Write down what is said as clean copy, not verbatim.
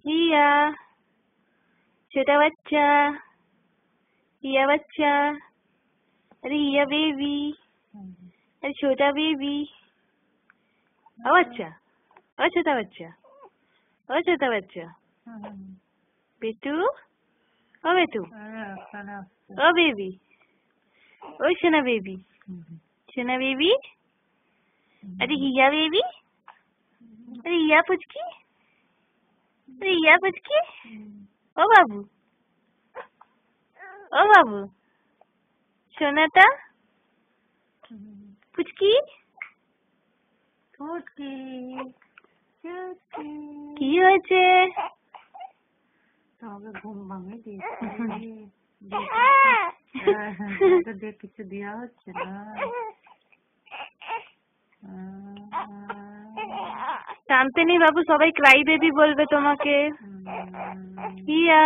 हिया छोटा बच्चा, हिया बच्चा, अरे हिया बेबी, अरे छोटा बेबी, ओ बच्चा, ओ छोटा बच्चा, ओ छोटा बच्चा, बेटू, ओ बेटू, ओ बेबी, ओ सोना बेबी, सोना बेबी, अरे हिया बेबी, अरे हिया पुचकी, अरे हिया पुचकी, ओ बाबू, ओ बाबू, सोनाटा, पुचकी, কি হয়েছে? ঘুম ভাঙে কিছু দেওয়া হচ্ছে না। টানতে নেই বাবু, সবাই ক্রাই বেবি বলবে তোমাকে। হিয়া